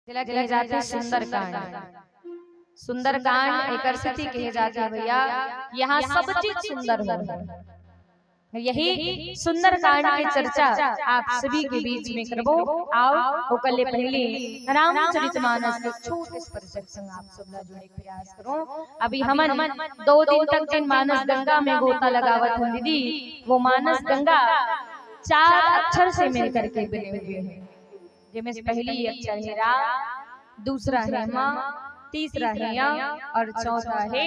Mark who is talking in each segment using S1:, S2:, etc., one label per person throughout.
S1: जिला कहे जाते सुंदरकांड। सुंदरकांड एक स्थिति कहे जाते हैं भैया, यहाँ सब चीज सुंदर हो। यही सुंदरकांड की चर्चा आप सभी के बीच में करबो। आओ वो कल पहले रामचरितमानस के छोटे स्पर्शक संग आप सब जुड़े प्रयास करो। अभी हमन 2 दिन तक जिन मानस गंगा में गोता लगावत हूँ दीदी, वो मानस गंगा 4 अक्षर से मिल करके बने हुए हैं। जिनमें पहली अक्षर है रा, दूसरा है माँ, तीसरा है या और चौथा है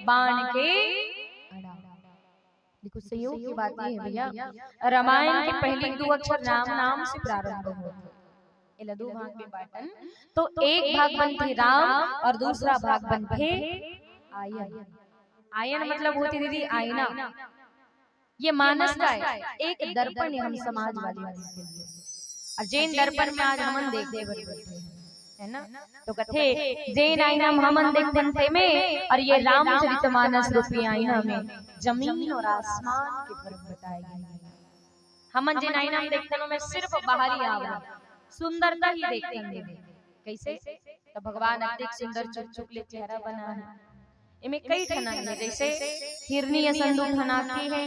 S1: बाण के अड़ा। देखो संयोग की बात ये है भैया, रामायण के पहले 2 अक्षर राम नाम से प्रारंभ होते हैं। 2 भाग में बांटन, तो एक भाग बनते राम और दूसरा भाग बनते आयन। आयन मतलब होती दीदी आईना। ये मानस का है एक दर्पण हम समाजवादी के लिए, और जैन दर्पण में आज हमन देखते है ना, तो कथे जैन आईना हमन देखते में, और ये रामचरितमानस रूपी आईना में जमीन और आसमान के फर्क बताए गए। हमन जैन आईना में देखते में सिर्फ बाहरी आवरण सुंदरता ही देखते हैं। कैसे? तो भगवान अत्यधिक सुंदर चुकचुक चेहरा बना है। इनमें कई ठना है, जैसे हिरनी या संदू ठना की है,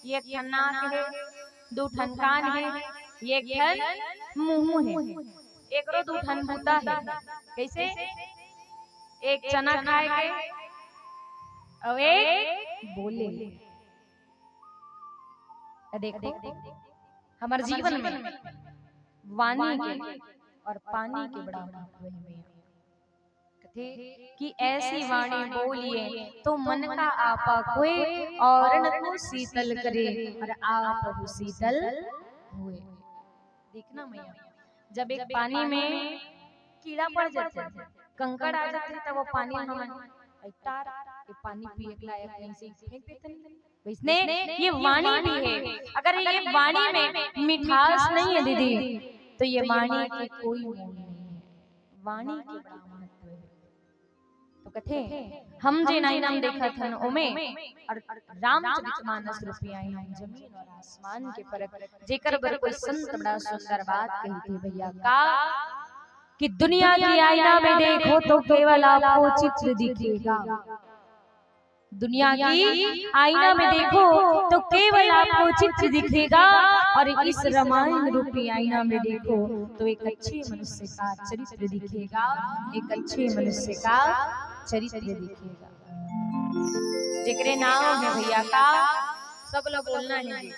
S1: ये ठन नाक है, 2 ठन कान है, ये ठन मुंह है, एक रो 2 ठन बूता है। कैसे? एक चना खाए के और एक बोले। देखो हमारे जीवन में वाणी के और पानी के बड़ा महत्व है कि ऐसी वाणी बोलिए तो मन का आपा कोई और न को शीतल करे और आप शीतल हुए। देखना मैया, जब एक पानी में कीड़ा पड़ जाता है, कंकड़ आ जाते हैं, तब वो पानी हम टार ये पानी पिए के लायक नहीं से फेंक देते हैं। वैसने ये वाणी भी है। अगर ये वाणी में मिठास नहीं है दीदी, तो ये वाणी की कोई मोल नहीं है। वाणी की बड़ा महत्व है। तो कथे हम जे नाम देखा था ओमे और रामचरितमानस रूपी आईना जमीन और आसमान के फर्क जेकर बर कोई संत बड़ा सुंदर बात कही थी भैया का, कि दुनिया की आईना में देखो तो केवल आपको चित्र दिखेगा। दुनिया की आईना में देखो तो केवल आपको चित्र दिखेगा, और इस रामायण रूपी आईना में देखो तो एक अच्छे मनुष्य का चरित्र दिखेगा, एक अच्छे मनुष्य का चरित्र दिखेगा। जिक्र नाम है भैया का, सब लोग बोलना है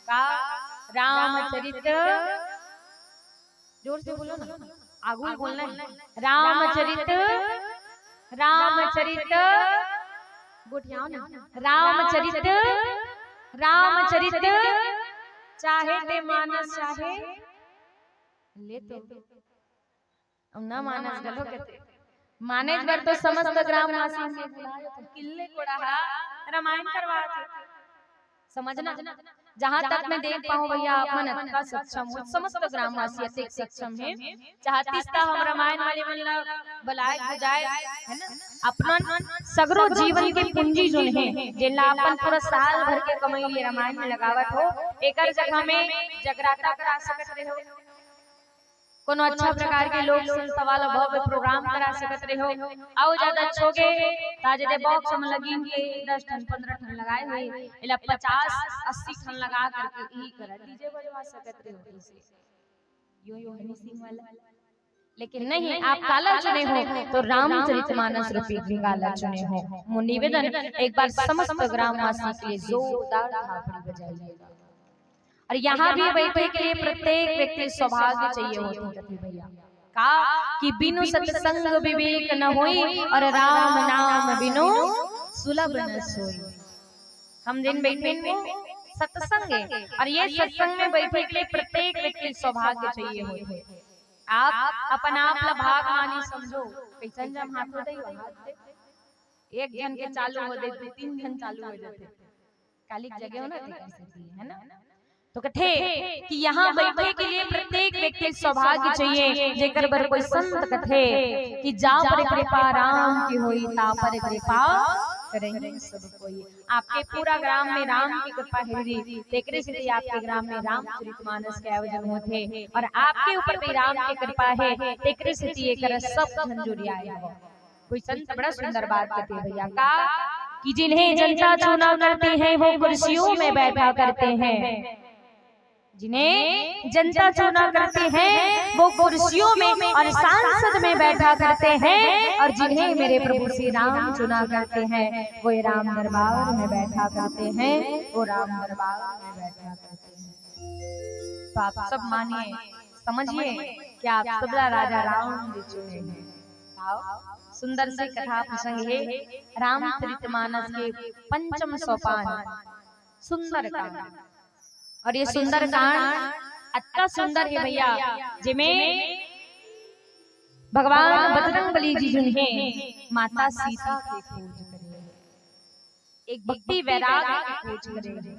S1: का रामचरित, जोर से बोलो ना, आगू बोलना है रामचरित, रामचरित रामचरित, रामचरित चाहे ते मानस चाहे ले तो ना मानस गलो कहते मानेज बर तो समस्त ग्रामवासी से किल्ले कोड़ा रामायण करवाते। समझना, जहाँ तक मैं देख पाऊं भैया अपन अत्ता सक्षम हूँ, समस्त ग्रामवासी अत्यधिक सक्षम है। चाहती हम रामायण वाले मतलब बलाय बुझाए है ना, अपना सगरो जीवन के पूंजी जो है जिनला अपन पूरा साल भर के कमाई ले रामायण में लगावत हो, एकर जगह में जगराता करा सकत रहो, कोनो अच्छा प्रकार के लोग संस्था वाला भव्य प्रोग्राम करा सकत रहो, आओ ज्यादा अच्छोगे ताजे दे बॉक्स में लगी के 10 टन 15 टन लगाए हुए इला 50 80 टन लगा करके ई करा डीजे बजवा सकत रहो। इसे यो हनी सिंह वाला, लेकिन नहीं, आप काला चुने हो तो रामचरितमानस रूपी गंगाला चुने हो। मो निवेदन एक बार समस्त ग्रामवासी के लिए जोरदार थापड़ी बजाइएगा। और यहाँ भी बैठे के लिए प्रत्येक व्यक्ति सौभाग्य चाहिए होते थे भैया का, कि बिनु सत्संग विवेक न होई और राम नाम बिनु सुलभ न सोई। हम जिन बैठे सत्संग है, और ये सत्संग में बैठे के लिए प्रत्येक व्यक्ति सौभाग्य चाहिए होते। आप अपन आप ला भाग मानी समझो, कैसन जब हाथों दे एक जन के चालू हो दे 3 जन चालू हो जाते, कालिक जगह हो ना है ना। तो कथे कि यहाँ बैठे के लिए प्रत्येक व्यक्ति सौभाग्य चाहिए जेकर बर कोई संत कथे कि जा पर कृपा राम की होई ता पर कृपा करेंगे सब कोई। आपके पूरा ग्राम में राम की कृपा है री, तेकरे से आपके ग्राम में रामचरितमानस के आयोजन होते और आपके ऊपर भी राम की कृपा है, तेकरे से ये कर सब झंझुरी आए हो। कोई संत बड़ा सुंदर बात कहते हैं भैया का कि जिन्हें जनता चुना करते हैं वो कुर्सियों में बैठा करते हैं, जिन्हें जनता चुना करते हैं वो कुर्सियों में और सांसद में बैठा करते हैं, और जिन्हें मेरे प्रभु श्री राम चुना करते हैं वो राम दरबार में बैठा करते हैं, वो राम दरबार में बैठा करते हैं। तो आप सब मानिए समझिए कि आप सबला राजा राम जी चुने हैं। सुंदर से कथा प्रसंग है रामचरितमानस के पंचम सोपान सुंदर कांड, और ये सुंदर कांड अत्ता सुंदर है भैया, जिसमें भगवान बजरंगबली जी जिन्हें माता सीता की खोज करे, एक भक्ति वैराग्य की खोज करे,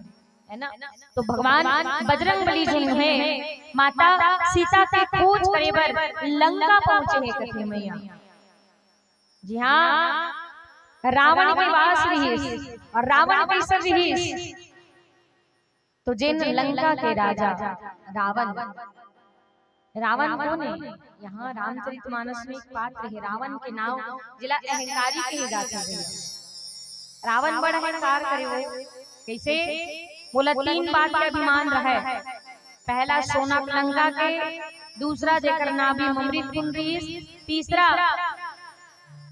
S1: है ना। तो भगवान बजरंगबली जिन्हें माता सीता की खोज करे बर लंका पहुंचे हैं कथे मैया। जी हाँ, रावण के वास रहीस और रावण के सब रहीस, तो जिन लंका के राजा रावण, रावण कौन है? यहाँ रामचरितमानस में एक पात्र है, रावण के नाम जिला अहंकारी कहे जाते हैं। रावण बड़ा अहंकार करे वो कैसे बोला, 3 बात का अभिमान रहा है। पहला सोना लंका के, दूसरा जेकर नाभि अमृत कुंड रीस, तीसरा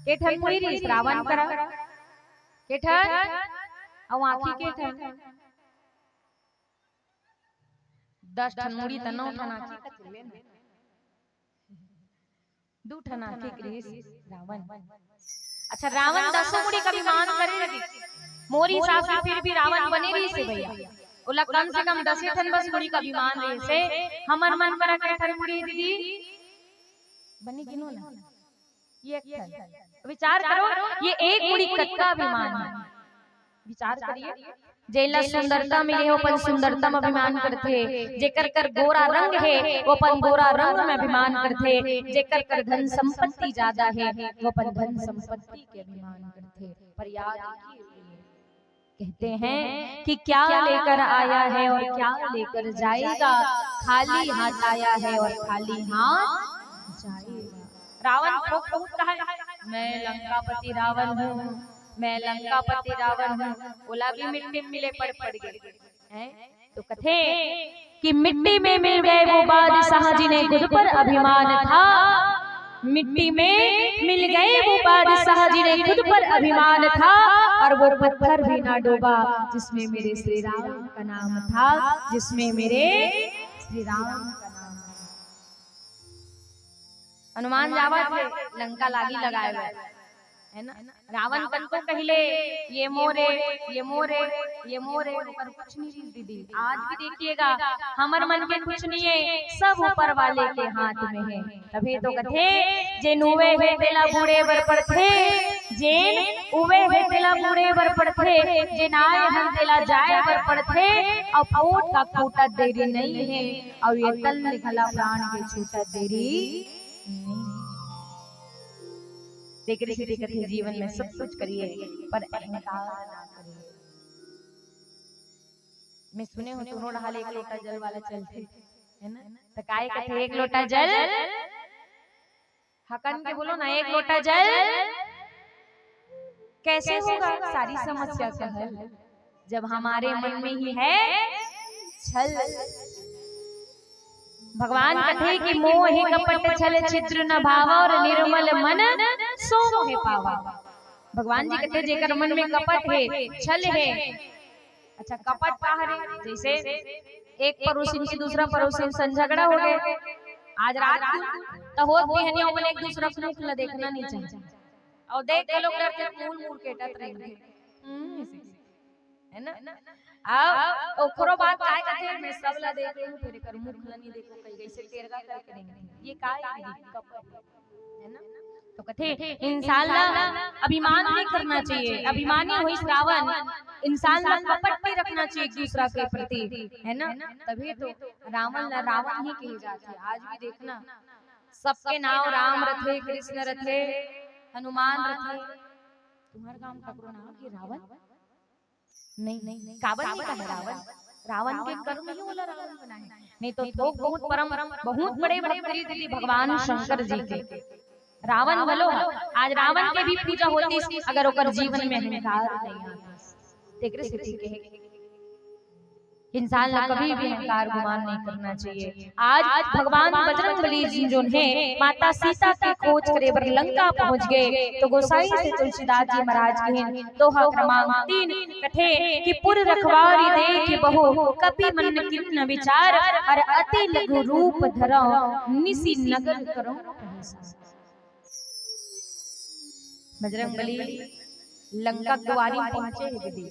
S1: केठन कोई रीस रावण करा केठन और आंखी केठन 10 ठन मुड़ी त 9 ठन आंखी कचले न 2 ठन आंखी रीस रावण। अच्छा रावण 10 मुड़ी का अभिमान करे रही, मोरी सासु फिर भी रावण बने रही से भैया, ओला कम से कम 10 ठन बस मुड़ी का अभिमान रहे से हमर मन पर केठन मुड़ी दीदी बनी गिनो ना ये विचार करो, ये एक मुड़ी कत्ता अभिमान है। विचार करिए, जेला सुंदरता मिले हो अपन सुंदरता में अभिमान करते, जेकर कर गोरा रंग है वो अपन गोरा रंग में अभिमान करते, जेकर कर धन संपत्ति ज्यादा है वो अपन धन संपत्ति के अभिमान करते। पर याद कहते हैं कि क्या लेकर आया है और क्या लेकर जाएगा, खाली हाथ आया है और खाली हाथ जाएगा। रावण कहता है मैं लंकापति रावण हूँ, मैं लंकापति रावण हूँ, बोला भी मिट्टी मिले पड़ गए हैं। तो कथे कि मिट्टी में मिल गए वो बादशाह जिन्हें खुद पर अभिमान था, मिट्टी में मिल गए वो बादशाह जिन्हें खुद पर अभिमान था, और वो पत्थर भी ना डूबा जिसमें मेरे श्री राम का नाम था, जिसमें मेरे श्री राम का नाम। हनुमान जावा थे लंका लागी लगाए हुए है ना, रावण तन को कहले ये मोरे ये मोरे ये मोरे, ऊपर कुछ नहीं दीदी। आज भी देखिएगा हमर मन के कुछ नहीं है, सब ऊपर वाले के हाथ में है। तभी तो कथे जे नुवे है तेला बूढ़े बर पड़थे, जे उवे है तेला बूढ़े बर पड़थे, जे नाए हम तेला जाए बर पड़थे, और पोट का फूटा देरी नहीं है, और ये तल निकला प्राण के छूटा देरी। देखते देखते जीवन में सब कुछ करिए पर अहंकार ना करिए। मैं सुने हो दोनों ढाल 1 लोटा जल वाला चलते है ना, तो काय कथे 1 लोटा जल हकन के बोलो ना, 1 लोटा जल कैसे होगा सारी समस्या का हल, जब हमारे मन में ही है छल। भगवान कथे कि मोहि कपट छल छिद्र न भावा और निर्मल मन सो मोहि पावा। भगवान जी कहते जेकर मन में कपट है छल है। अच्छा कपट का है, जैसे एक पड़ोसी से दूसरा पड़ोसी से झगड़ा हो गए आज रात तो होत बिहनियों में एक दूसरा को मुख देखना नहीं चाहिए, और देख के लोग डरते मूल मूल के टट रहेंगे है ना। आओ ओकरो बात काय कहते मैं सब ला देख हूं, तेरे कर मुख ला नहीं देखो कई कैसे तेरगा करके देंगे, ये काय है ना। तो कथे इंसान ला अभिमान नहीं करना चाहिए, अभिमानी हुई रावण, इंसान ला कपट नहीं रखना चाहिए एक दूसरा के प्रति, है ना। तभी तो रावण ला रावण ही कहे जाते। आज भी देखना सबके नाम राम रथे, कृष्ण रथे, हनुमान रथे, तुम्हारे काम ककरो नाम की रावण नहीं, कावन का है रावण, रावण के कर्म ही वाला रावण बना है। नहीं तो लोग बहुत परम बहुत बड़े बड़े दीदी भगवान शंकर जी के रावण बोलो, आज रावण के भी पूजा होती अगर ओकर जीवन में अहंकार नहीं आता। तेरे स्थिति के इंसान ला कभी भी अहंकार गुमान नहीं करना चाहिए। आज भगवान बजरंगबली जी जो है माता सीता के खोज करे बर लंका पहुंच गए, तो गोसाई से तुलसीदास जी महाराज के दोहा क्रमांक 3 कथे कि पुर रखवारी देख बहु कपि मन किन्न विचार, और अति लघु रूप धरो निसी नगर करो। बजरंगबली लंका द्वारी पहुंचे है दीदी।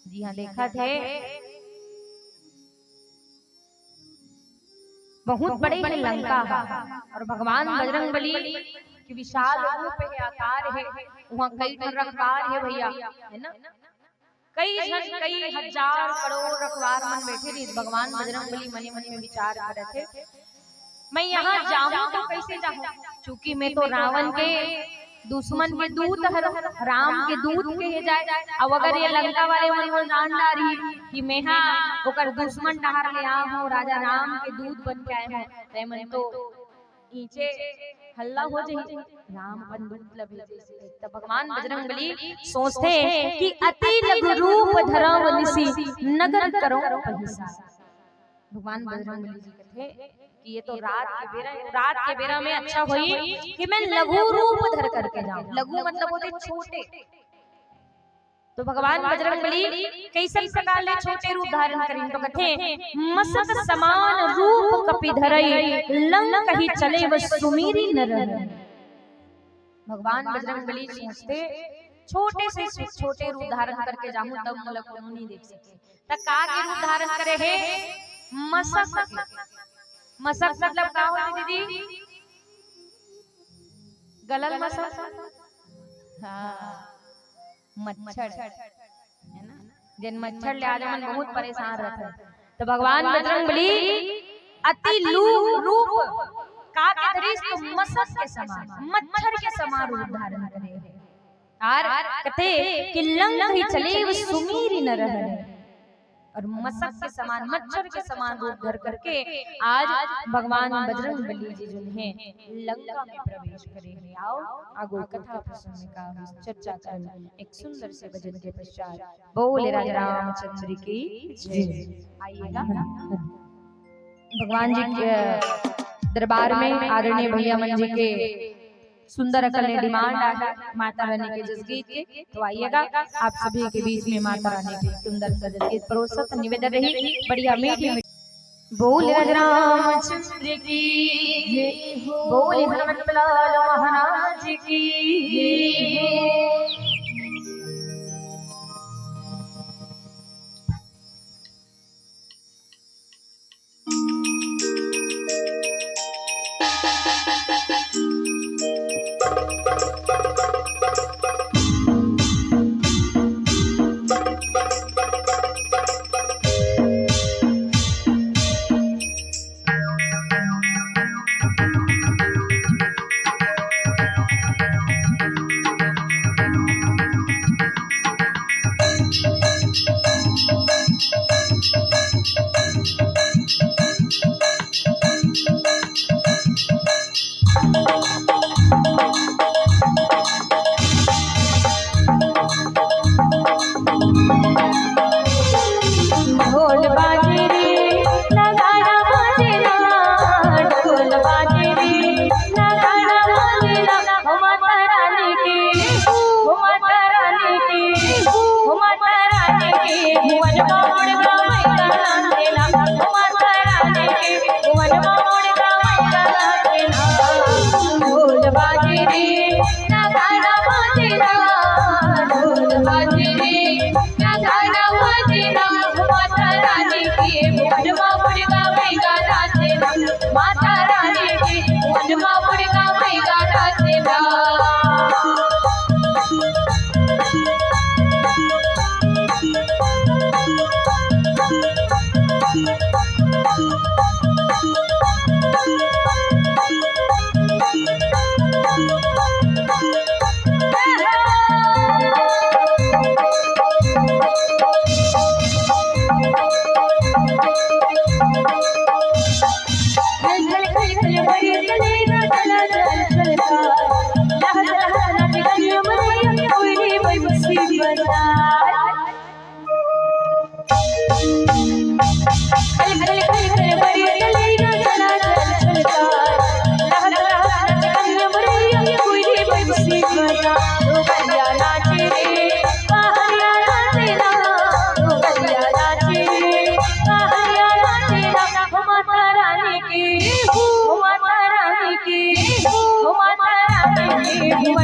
S1: जी हाँ, देखा थे बहुत बड़े है लंका है, और भगवान बजरंगबली की विशाल रूप है, आकार है, वहाँ कई रखवार है भैया, है ना। कई हजार करोड़ रखवार मन बैठे थे। भगवान बजरंगबली मनी मनी में विचार कर रहे थे, मैं यहाँ जाऊं तो कैसे जाऊं, क्योंकि मैं तो रावण के दुश्मन के दूत है, राम के दूत के जाए। अब अगर ये लंका वाले मन जान डारी कि मैं हाँ ओकर दुश्मन डहार ले आ हूँ, राजा राम के दूत बन के आए हैं, ते मन तो नीचे हल्ला हो जाए, राम अपन दूत लबे जैसे। तब भगवान बजरंगबली सोचते कि अति लघु रूप धरव निसी नगर करो पहिसा। भगवान बजरंगबली जी कहते कि ये तो रात के बेरा में अच्छा हुई कि मैं लघु रूप धर करके जाऊं। लघु मतलब होते छोटे, तो भगवान बजरंगबली कैसे प्रकार ले छोटे रूप धारण करें, तो कहते मसक समान रूप कपि धरई लंक कहीं चले व सुमीरी नर। भगवान बजरंगबली सोचते छोटे से छोटे रूप धारण करके जाऊं तब मोला कोनो नहीं देख सके, तब का के रूप धारण करे है मसक। मसक मतलब का होती दीदी, गलल मसक, हाँ मच्छर है ना, जिन मच्छर ले आज मन बहुत परेशान रहते। तो भगवान बजरंगबली अति रूप का के दृश्य तो मसक के समान, मच्छर के समान रूप धारण करे और कहते कि लंक ही चले वो सुमीरी न रहे, और मसक के समान मच्छर के समान रूप धर करके आज भगवान बजरंगबली जी जो है लंका में प्रवेश करेंगे। आओ आगो कथा प्रसंग का चर्चा कर एक सुंदर से भजन के पश्चात बोले राजा रामचंद्र की जय। आइएगा भगवान जी के दरबार में आदरणीय भैया मन जी के सुंदर अकल ने डिमांड है माता रानी के जसगीत के, तो आइएगा आप सभी के बीच में माता रानी के सुंदर सा जसगीत परोसत निवेदन रही बढ़िया मीठी बोल रामचंद्र की जय, बोल हनुमत लाल महाराज की जय। ढोल बाजे रे नगाड़ा बाजे ना, ढोल बाजे रे नगाड़ा बाजे ना, हो माता रानी की, हो माता रानी की, हो माता रानी की भुवन मोड़ गावे गाना देना, हो माता रानी की भुवन मोड़ गावे गाना देना। ढोल बाजे रे नगाड़ा बाजे ना, ढोल बाजे रे नगाड़ा बाजे ना, माता रानी की भुवन मोड़ गावे गाना देना, माता रानी की भुवन मोड़ गावे गाना देना।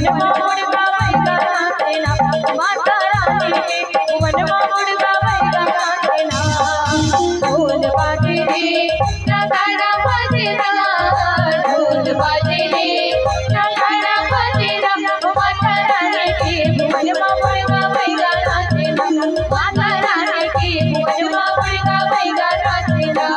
S1: भुवनमा मुड़गा वैगा तेना माता रानी के भुवनमा मुड़गा वैगा तेना ढोल बाजे रे नगाड़ा बाजे रा ढोल बाजे रे नगाड़ा बाजे रा माता रानी के भुवनमा मुड़गा वैगा तेना माता रानी के भुवनमा मुड़गा वैगा तेना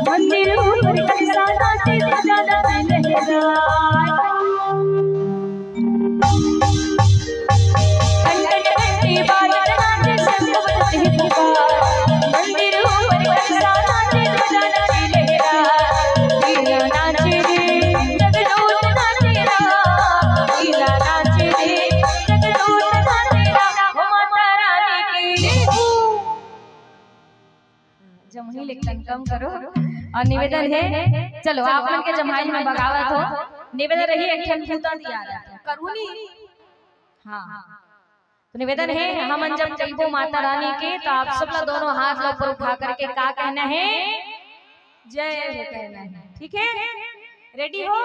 S1: मंदिर ऊपर कैसा नाचे सजाना लहराए घंटी बाजत नाचे संग बजते पुकार मंदिर ऊपर कैसा नाचे सजाना लहराए हीरा नाचे रे जगदूत नाचे रा हीरा नाचे रे जगदूत नाचे रा माता रानी की जमही लेकिन कम करो और निवेदन है चलो आप मन के जमाइल में बगावत हो निवेदन रही एक ठन भूता दिया करूनी हां तो निवेदन है हम जब जइबो माता रानी के तो आप सब लोग दोनों हाथ ऊपर उठा करके का कहना है जय हो कहना है ठीक है रेडी हो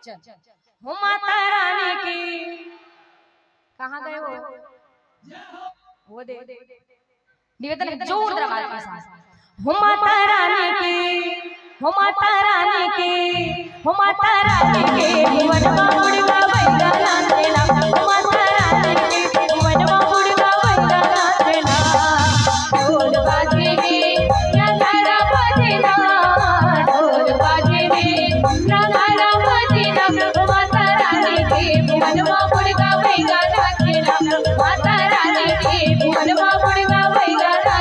S1: चल हो माता रानी की कहां गए वो दे निवेदन है जोर आवाज के साथ हो माता रानी की हो माता रानी की हो माता रानी के भुवनमा मुड़गा वैगा तेना हो माता रानी के भुवनमा मुड़गा वैगा तेना ढोल बाजे रे नगाड़ा बाजे ना ढोल बाजे रे नगाड़ा बाजे ना माता रानी के भुवनमा मुड़गा वैगा तेना माता रानी के भुवनमा मुड़गा वैगा तेना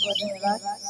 S2: धन्यवाद।